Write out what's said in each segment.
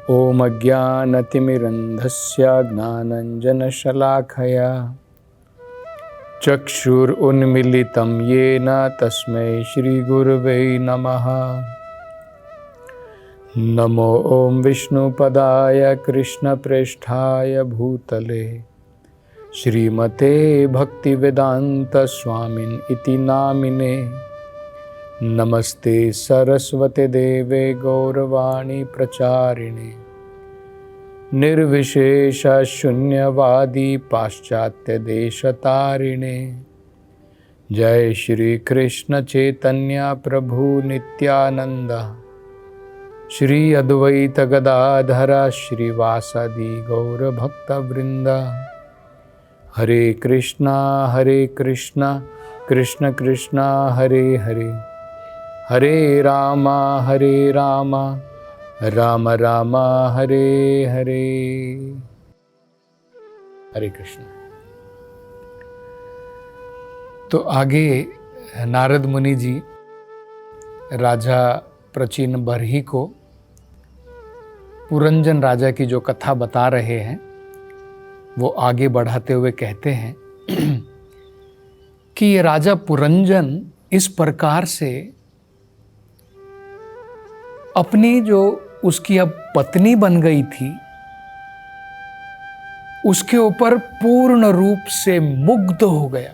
ॐ अज्ञानतिमिरन्धस्य ज्ञानाञ्जनशलाखया चक्षुरुन्मीलितं येन तस्मै श्रीगुरवे नमः। नमो ॐ विष्णुपदाय कृष्णप्रेष्ठाय भूतले श्रीमते भक्तिवेदान्तस्वामिन् इति नामिने। नमस्ते सरस्वते देवे गौरवाणी प्रचारिणे निर्विशेष शून्यवादी पाश्चात्य देशतारिणे। जय श्री कृष्ण चैतन्य प्रभु नित्यानंद श्री अद्वैत गदाधर श्रीवासादि गौर भक्त वृंद। हरे कृष्णा कृष्ण कृष्ण हरे हरे, हरे राम राम राम हरे हरे। हरे कृष्ण। तो आगे नारद मुनि जी राजा प्रचिन बरही को पुरंजन राजा की जो कथा बता रहे हैं वो आगे बढ़ाते हुए कहते हैं कि ये राजा पुरंजन इस प्रकार से अपनी जो उसकी अब पत्नी बन गई थी उसके ऊपर पूर्ण रूप से मुग्ध हो गया,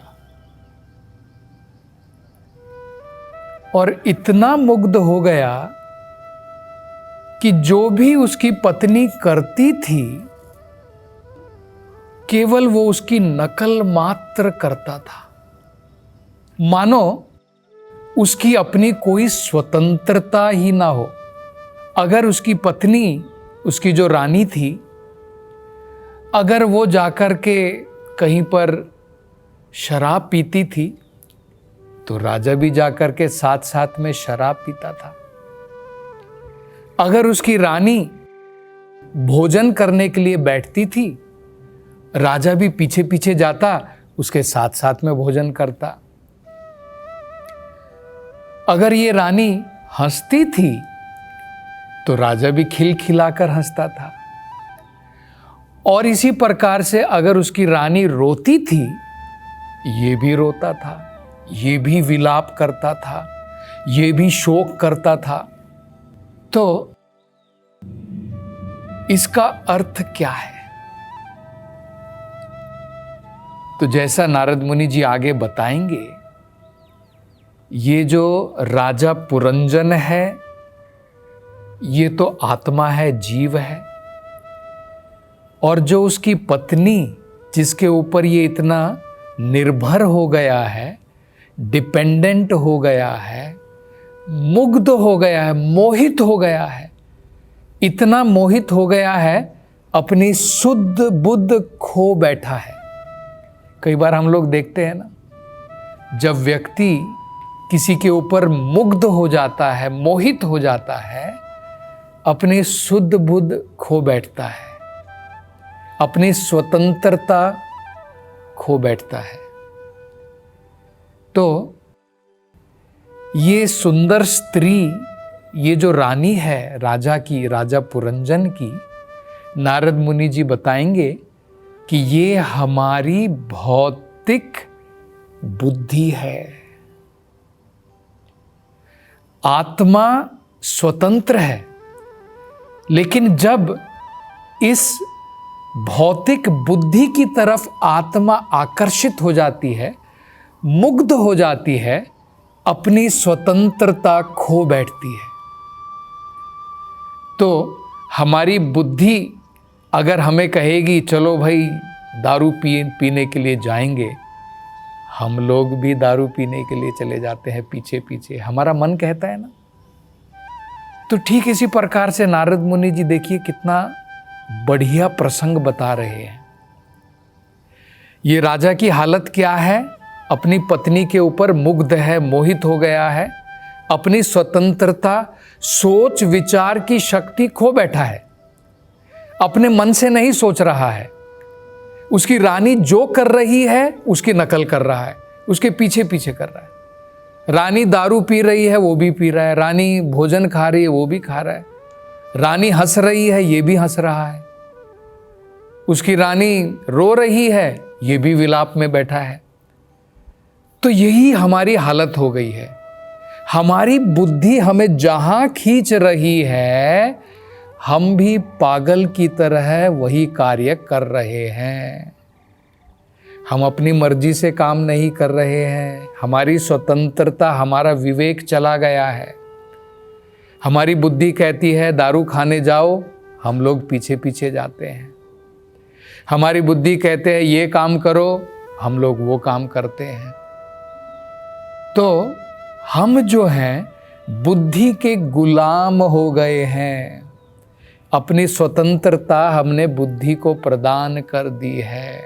और इतना मुग्ध हो गया कि जो भी उसकी पत्नी करती थी केवल वो उसकी नकल मात्र करता था, मानो उसकी अपनी कोई स्वतंत्रता ही ना हो। अगर उसकी पत्नी, उसकी जो रानी थी, अगर वो जाकर के कहीं पर शराब पीती थी तो राजा भी जाकर के साथ साथ में शराब पीता था। अगर उसकी रानी भोजन करने के लिए बैठती थी राजा भी पीछे पीछे जाता, उसके साथ साथ में भोजन करता। अगर ये रानी हंसती थी तो राजा भी खिलखिलाकर हंसता था, और इसी प्रकार से अगर उसकी रानी रोती थी ये भी रोता था, ये भी विलाप करता था, ये भी शोक करता था। तो इसका अर्थ क्या है? तो जैसा नारद मुनि जी आगे बताएंगे, ये जो राजा पुरंजन है ये तो आत्मा है, जीव है, और जो उसकी पत्नी जिसके ऊपर ये इतना निर्भर हो गया है, डिपेंडेंट हो गया है, मुग्ध हो गया है, मोहित हो गया है, इतना मोहित हो गया है अपनी शुद्ध बुद्ध खो बैठा है। कई बार हम लोग देखते हैं ना, जब व्यक्ति किसी के ऊपर मुग्ध हो जाता है, मोहित हो जाता है, अपनी शुद्ध बुद्ध खो बैठता है, अपनी स्वतंत्रता खो बैठता है। तो ये सुंदर स्त्री, ये जो रानी है राजा की, राजा पुरंजन की, नारद मुनि जी बताएंगे कि ये हमारी भौतिक बुद्धि है। आत्मा स्वतंत्र है, लेकिन जब इस भौतिक बुद्धि की तरफ आत्मा आकर्षित हो जाती है, मुग्ध हो जाती है, अपनी स्वतंत्रता खो बैठती है। तो हमारी बुद्धि अगर हमें कहेगी चलो भाई दारू पीने के लिए जाएंगे, हम लोग भी दारू पीने के लिए चले जाते हैं पीछे पीछे, हमारा मन कहता है ना। तो ठीक इसी प्रकार से नारद मुनि जी देखिए कितना बढ़िया प्रसंग बता रहे हैं। ये राजा की हालत क्या है? अपनी पत्नी के ऊपर मुग्ध है, मोहित हो गया है, अपनी स्वतंत्रता, सोच विचार की शक्ति खो बैठा है, अपने मन से नहीं सोच रहा है। उसकी रानी जो कर रही है उसकी नकल कर रहा है, उसके पीछे पीछे कर रहा है। रानी दारू पी रही है वो भी पी रहा है, रानी भोजन खा रही है वो भी खा रहा है, रानी हंस रही है, ये भी हंस रहा है। उसकी रानी रो रही है, ये भी विलाप में बैठा है। तो यही हमारी हालत हो गई है। हमारी बुद्धि हमें जहां खींच रही है, हम भी पागल की तरह वही कार्य कर रहे हैं। हम अपनी मर्जी से काम नहीं कर रहे हैं। हमारी स्वतंत्रता, हमारा विवेक चला गया है। हमारी बुद्धि कहती है दारू खाने जाओ, हम लोग पीछे पीछे जाते हैं। हमारी बुद्धि कहते हैं ये काम करो, हम लोग वो काम करते हैं। तो हम जो हैं बुद्धि के गुलाम हो गए हैं। अपनी स्वतंत्रता हमने बुद्धि को प्रदान कर दी है।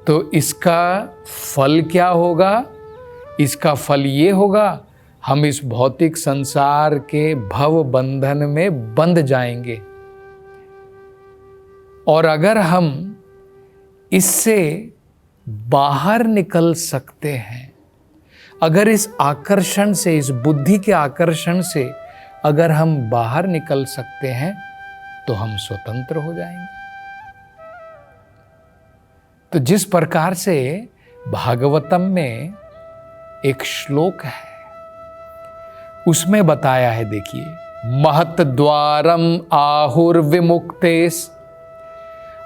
तो इसका फल क्या होगा? इसका फल ये होगा, हम इस भौतिक संसार के भव बंधन में बंध जाएंगे। और अगर हम इससे बाहर निकल सकते हैं, अगर इस आकर्षण से, इस बुद्धि के आकर्षण से अगर हम बाहर निकल सकते हैं, तो हम स्वतंत्र हो जाएंगे। तो जिस प्रकार से भागवतम में एक श्लोक है, उसमें बताया है, देखिए, महत द्वारम आहुर्विमुक्तेस।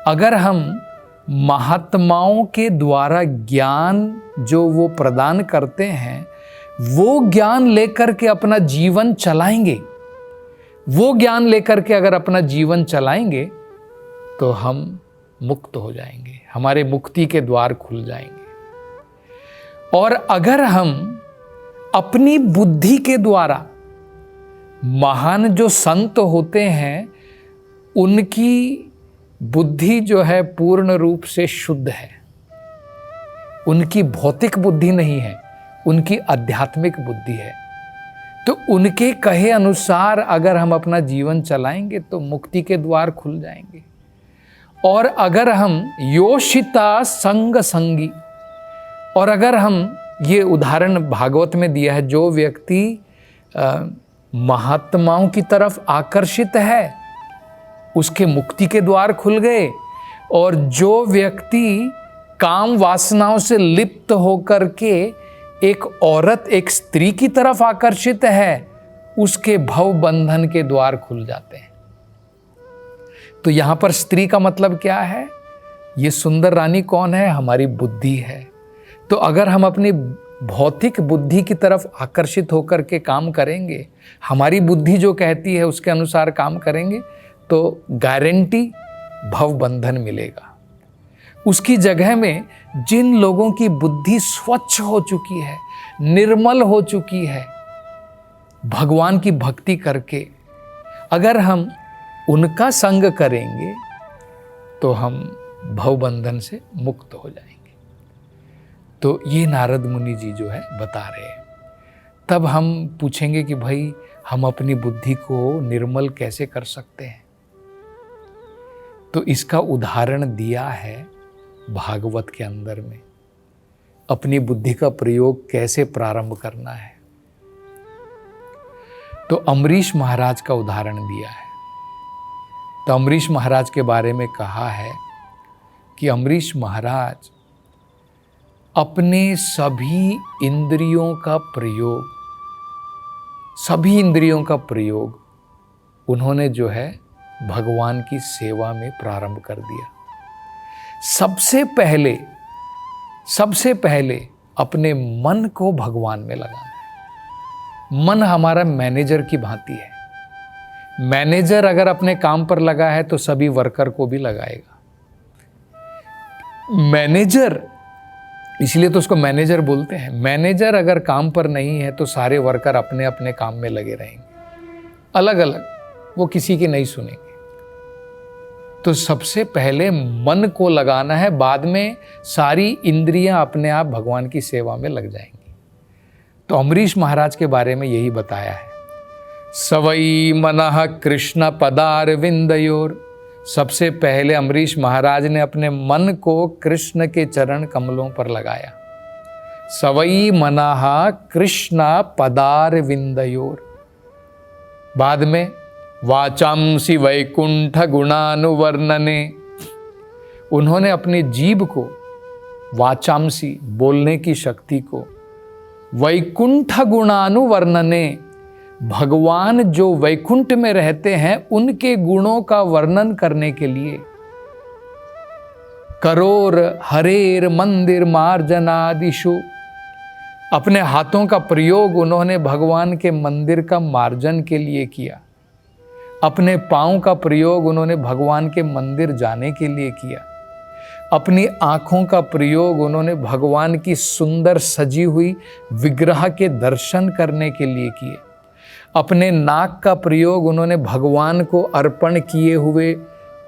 अगर हम महात्माओं के द्वारा ज्ञान जो वो प्रदान करते हैं, वो ज्ञान लेकर के अपना जीवन चलाएंगे, वो ज्ञान लेकर के अगर अपना जीवन चलाएंगे, तो हम मुक्त हो जाएंगे, हमारे मुक्ति के द्वार खुल जाएंगे। और अगर हम अपनी बुद्धि के द्वारा, महान जो संत होते हैं, उनकी बुद्धि जो है पूर्ण रूप से शुद्ध है। उनकी भौतिक बुद्धि नहीं है, उनकी आध्यात्मिक बुद्धि है। तो उनके कहे अनुसार अगर हम अपना जीवन चलाएंगे तो मुक्ति के द्वार खुल जाएंगे। और अगर हम योषिता संग संगी, और अगर हम, ये उदाहरण भागवत में दिया है, जो व्यक्ति महात्माओं की तरफ आकर्षित है, उसके मुक्ति के द्वार खुल गए। और जो व्यक्ति काम वासनाओं से लिप्त होकर के एक औरत, एक स्त्री की तरफ आकर्षित है, उसके भव बंधन के द्वार खुल जाते हैं। तो यहां पर स्त्री का मतलब क्या है? ये सुंदर रानी कौन है? हमारी बुद्धि है। तो अगर हम अपनी भौतिक बुद्धि की तरफ आकर्षित होकर के काम करेंगे, हमारी बुद्धि जो कहती है उसके अनुसार काम करेंगे, तो गारंटी भव बंधन मिलेगा। उसकी जगह में जिन लोगों की बुद्धि स्वच्छ हो चुकी है, निर्मल हो चुकी है, भगवान की भक्ति करके अगर हम उनका संग करेंगे, तो हम भव बंधन से मुक्त हो जाएंगे। तो ये नारद मुनि जी जो है बता रहे हैं। तब हम पूछेंगे कि भाई, हम अपनी बुद्धि को निर्मल कैसे कर सकते हैं? तो इसका उदाहरण दिया है भागवत के अंदर में, अपनी बुद्धि का प्रयोग कैसे प्रारंभ करना है। तो अम्बरीश महाराज का उदाहरण दिया है। तो अम्बरीश महाराज के बारे में कहा है कि अम्बरीश महाराज अपने सभी इंद्रियों का प्रयोग उन्होंने जो है भगवान की सेवा में प्रारंभ कर दिया। सबसे पहले अपने मन को भगवान में लगाना है। मन हमारा मैनेजर की भांति है। मैनेजर अगर अपने काम पर लगा है तो सभी वर्कर को भी लगाएगा। मैनेजर, इसलिए तो उसको मैनेजर बोलते हैं। मैनेजर अगर काम पर नहीं है तो सारे वर्कर अपने अपने काम में लगे रहेंगे, अलग अलग, वो किसी की नहीं सुनेंगे। तो सबसे पहले मन को लगाना है, बाद में सारी इंद्रियां अपने आप भगवान की सेवा में लग जाएंगी। तो अम्बरीश महाराज के बारे में यही बताया है। सवई मनः कृष्ण पदारविंदयोर। सबसे पहले अम्बरीश महाराज ने अपने मन को कृष्ण के चरण कमलों पर लगाया। सवई मनः कृष्ण पदारविंदयोर। बाद में वाचांसी वैकुंठ गुणानुवर्णने, उन्होंने अपनी जीभ को, वाचांसी बोलने की शक्ति को, वैकुंठ गुणानुवर्णने, भगवान जो वैकुंठ में रहते हैं उनके गुणों का वर्णन करने के लिए, करोर हरेर मंदिर मार्जनादिशु, अपने हाथों का प्रयोग उन्होंने भगवान के मंदिर का मार्जन के लिए किया। अपने पांव का प्रयोग उन्होंने भगवान के मंदिर जाने के लिए किया। अपनी आंखों का प्रयोग उन्होंने भगवान की सुंदर सजी हुई विग्रह के दर्शन करने के लिए किए। अपने नाक का प्रयोग उन्होंने भगवान को अर्पण किए हुए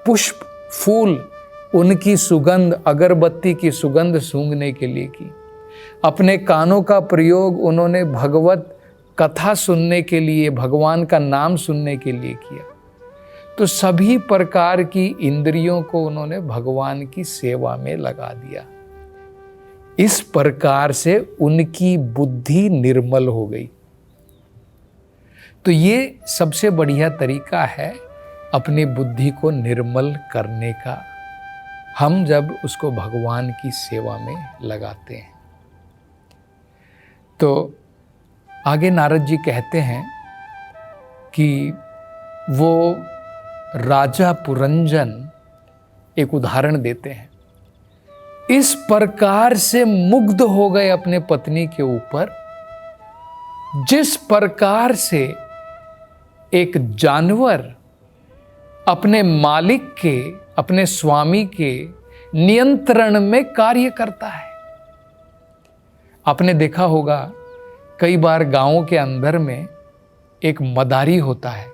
पुष्प, फूल, उनकी सुगंध, अगरबत्ती की सुगंध सूंघने के लिए की। अपने कानों का प्रयोग उन्होंने भगवत कथा सुनने के लिए, भगवान का नाम सुनने के लिए किया। तो सभी प्रकार की इंद्रियों को उन्होंने भगवान की सेवा में लगा दिया। इस प्रकार से उनकी बुद्धि निर्मल हो गई। तो ये सबसे बढ़िया तरीका है अपनी बुद्धि को निर्मल करने का, हम जब उसको भगवान की सेवा में लगाते हैं। तो आगे नारद जी कहते हैं कि वो राजा पुरंजन एक उदाहरण देते हैं। इस प्रकार से मुग्ध हो गए अपने पत्नी के ऊपर, जिस प्रकार से एक जानवर अपने मालिक के, अपने स्वामी के नियंत्रण में कार्य करता है। आपने देखा होगा कई बार गांवों के अंदर में एक मदारी होता है।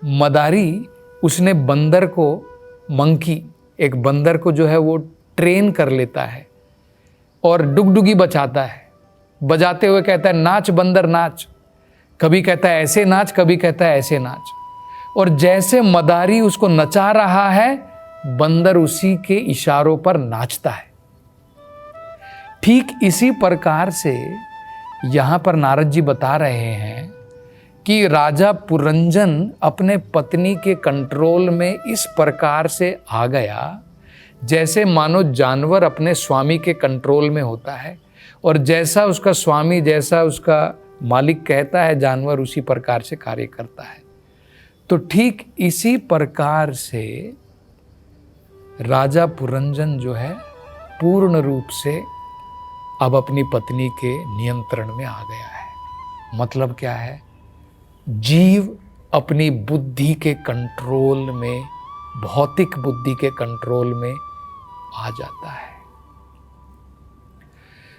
मदारी, उसने बंदर को, मंकी, एक बंदर को जो है वो ट्रेन कर लेता है और डुगडुगी बजाता है। बजाते हुए कहता है, नाच बंदर नाच। कभी कहता है ऐसे नाच, कभी कहता है ऐसे नाच। और जैसे मदारी उसको नचा रहा है, बंदर उसी के इशारों पर नाचता है। ठीक इसी प्रकार से यहां पर नारद जी बता रहे हैं कि राजा पुरंजन अपने पत्नी के कंट्रोल में इस प्रकार से आ गया, जैसे मानो जानवर अपने स्वामी के कंट्रोल में होता है, और जैसा उसका स्वामी, जैसा उसका मालिक कहता है, जानवर उसी प्रकार से कार्य करता है। तो ठीक इसी प्रकार से राजा पुरंजन जो है पूर्ण रूप से अब अपनी पत्नी के नियंत्रण में आ गया है। मतलब क्या है? जीव अपनी बुद्धि के कंट्रोल में, भौतिक बुद्धि के कंट्रोल में आ जाता है।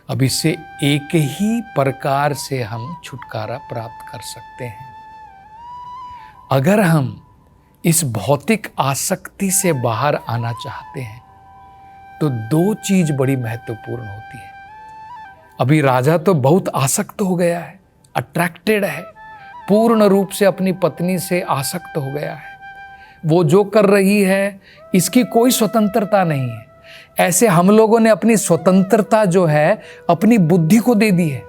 अब इससे एक ही प्रकार से हम छुटकारा प्राप्त कर सकते हैं। अगर हम इस भौतिक आसक्ति से बाहर आना चाहते हैं तो दो चीज बड़ी महत्वपूर्ण होती है। अभी राजा तो बहुत आसक्त हो गया है, अट्रैक्टेड है, पूर्ण रूप से अपनी पत्नी से आसक्त हो गया है। वो जो कर रही है इसकी कोई स्वतंत्रता नहीं है। ऐसे हम लोगों ने अपनी स्वतंत्रता जो है अपनी बुद्धि को दे दी है।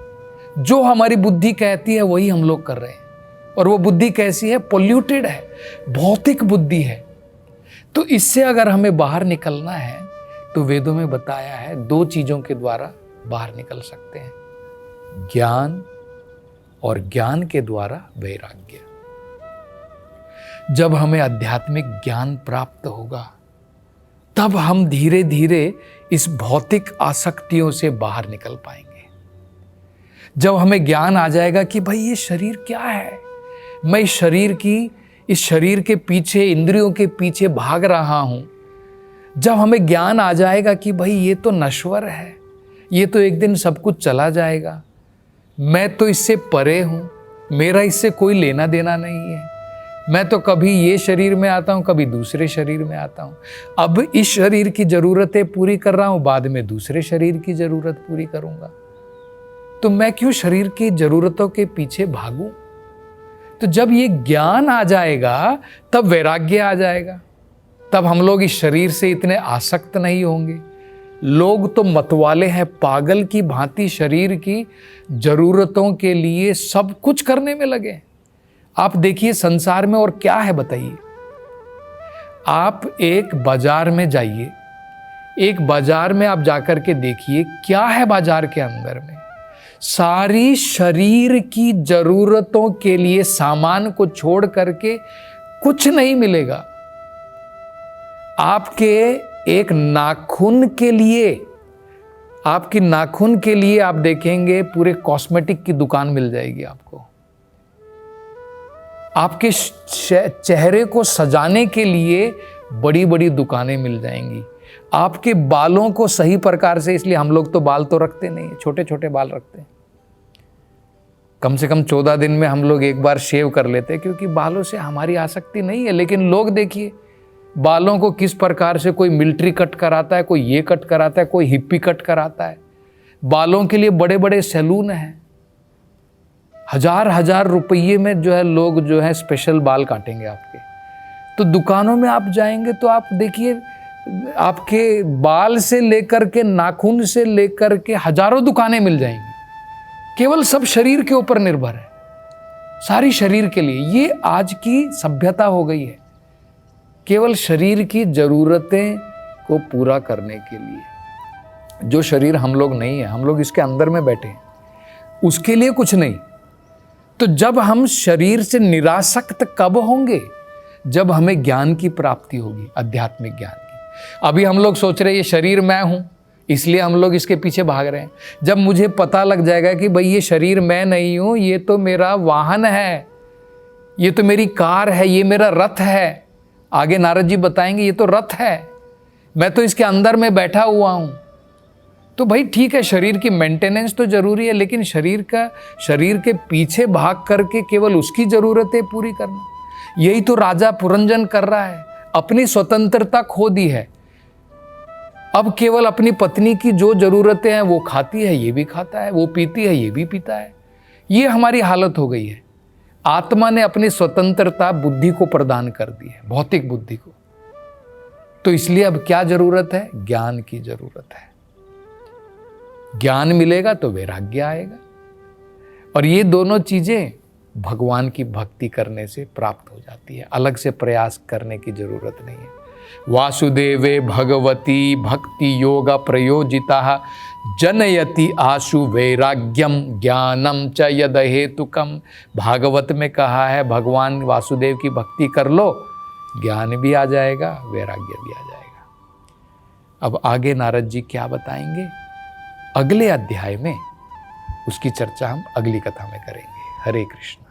जो हमारी बुद्धि कहती है वही हम लोग कर रहे हैं। और वो बुद्धि कैसी है? पोल्यूटेड है, भौतिक बुद्धि है। तो इससे अगर हमें बाहर निकलना है तो वेदों में बताया है दो चीजों के द्वारा बाहर निकल सकते हैं, ज्ञान और ज्ञान के द्वारा वैराग्य। जब हमें आध्यात्मिक ज्ञान प्राप्त होगा तब हम धीरे धीरे इस भौतिक आसक्तियों से बाहर निकल पाएंगे। जब हमें ज्ञान आ जाएगा कि भाई ये शरीर क्या है, मैं इस शरीर के पीछे, इंद्रियों के पीछे भाग रहा हूं। जब हमें ज्ञान आ जाएगा कि भाई ये तो नश्वर है, ये तो एक दिन सब कुछ चला जाएगा, मैं तो इससे परे हूं, मेरा इससे कोई लेना देना नहीं है, मैं तो कभी ये शरीर में आता हूं, कभी दूसरे शरीर में आता हूं। अब इस शरीर की जरूरतें पूरी कर रहा हूं, बाद में दूसरे शरीर की जरूरत पूरी करूंगा, तो मैं क्यों शरीर की जरूरतों के पीछे भागूं? तो जब ये ज्ञान आ जाएगा तब वैराग्य आ जाएगा। तब हम लोग इस शरीर से इतने आसक्त नहीं होंगे। लोग तो मतवाले हैं, पागल की भांति शरीर की जरूरतों के लिए सब कुछ करने में लगे। आप देखिए संसार में और क्या है बताइए। आप एक बाजार में जाइए, एक बाजार में आप जाकर के देखिए क्या है बाजार के अंदर में। सारी शरीर की जरूरतों के लिए सामान को छोड़ करके कुछ नहीं मिलेगा। आपके एक नाखून के लिए, आपकी नाखून के लिए आप देखेंगे पूरे कॉस्मेटिक की दुकान मिल जाएगी आपको। आपके चेहरे को सजाने के लिए बड़ी बड़ी दुकानें मिल जाएंगी। आपके बालों को सही प्रकार से, इसलिए हम लोग तो बाल तो रखते नहीं, छोटे छोटे बाल रखते हैं। कम से कम 14 दिन में हम लोग एक बार शेव कर लेते हैं, क्योंकि बालों से हमारी आसक्ति नहीं है। लेकिन लोग देखिए बालों को किस प्रकार से, कोई मिलिट्री कट कराता है, कोई ये कट कराता है, कोई हिप्पी कट कराता है। बालों के लिए बड़े बड़े सैलून हैं, हजार हजार रुपये में जो है लोग जो है स्पेशल बाल काटेंगे आपके। तो दुकानों में आप जाएंगे तो आप देखिए आपके बाल से लेकर के नाखून से लेकर के हजारों दुकानें मिल जाएंगी। केवल सब शरीर के ऊपर निर्भर है, सारी शरीर के लिए। ये आज की सभ्यता हो गई है, केवल शरीर की जरूरतें को पूरा करने के लिए। जो शरीर हम लोग नहीं है, हम लोग इसके अंदर में बैठे हैं, उसके लिए कुछ नहीं। तो जब हम शरीर से निरासक्त कब होंगे? जब हमें ज्ञान की प्राप्ति होगी, आध्यात्मिक ज्ञान की। अभी हम लोग सोच रहे हैं ये शरीर मैं हूं, इसलिए हम लोग इसके पीछे भाग रहे हैं। जब मुझे पता लग जाएगा कि भाई ये शरीर मैं नहीं हूं, ये तो मेरा वाहन है, ये तो मेरी कार है, ये मेरा रथ है। आगे नारद जी बताएंगे ये तो रथ है, मैं तो इसके अंदर में बैठा हुआ हूं। तो भाई ठीक है, शरीर की मेंटेनेंस तो जरूरी है, लेकिन शरीर के पीछे भाग करके केवल उसकी जरूरतें पूरी करना, यही तो राजा पुरंजन कर रहा है। अपनी स्वतंत्रता खो दी है, अब केवल अपनी पत्नी की जो जरूरतें हैं वो खाती है, ये भी खाता है, वो पीती है, ये भी पीता है। ये हमारी हालत हो गई है। आत्मा ने अपनी स्वतंत्रता बुद्धि को प्रदान कर दी है, भौतिक बुद्धि को। तो इसलिए अब क्या जरूरत है? ज्ञान की जरूरत है। ज्ञान मिलेगा तो वैराग्य आएगा, और ये दोनों चीजें भगवान की भक्ति करने से प्राप्त हो जाती है। अलग से प्रयास करने की जरूरत नहीं है। वासुदेवे भगवती भक्ति योग प्रयोजिता जनयति आशु वैराग्यम ज्ञानम च यद हेतुकम। भागवत में कहा है भगवान वासुदेव की भक्ति कर लो, ज्ञान भी आ जाएगा, वैराग्य भी आ जाएगा। अब आगे नारद जी क्या बताएंगे अगले अध्याय में, उसकी चर्चा हम अगली कथा में करेंगे। हरे कृष्ण।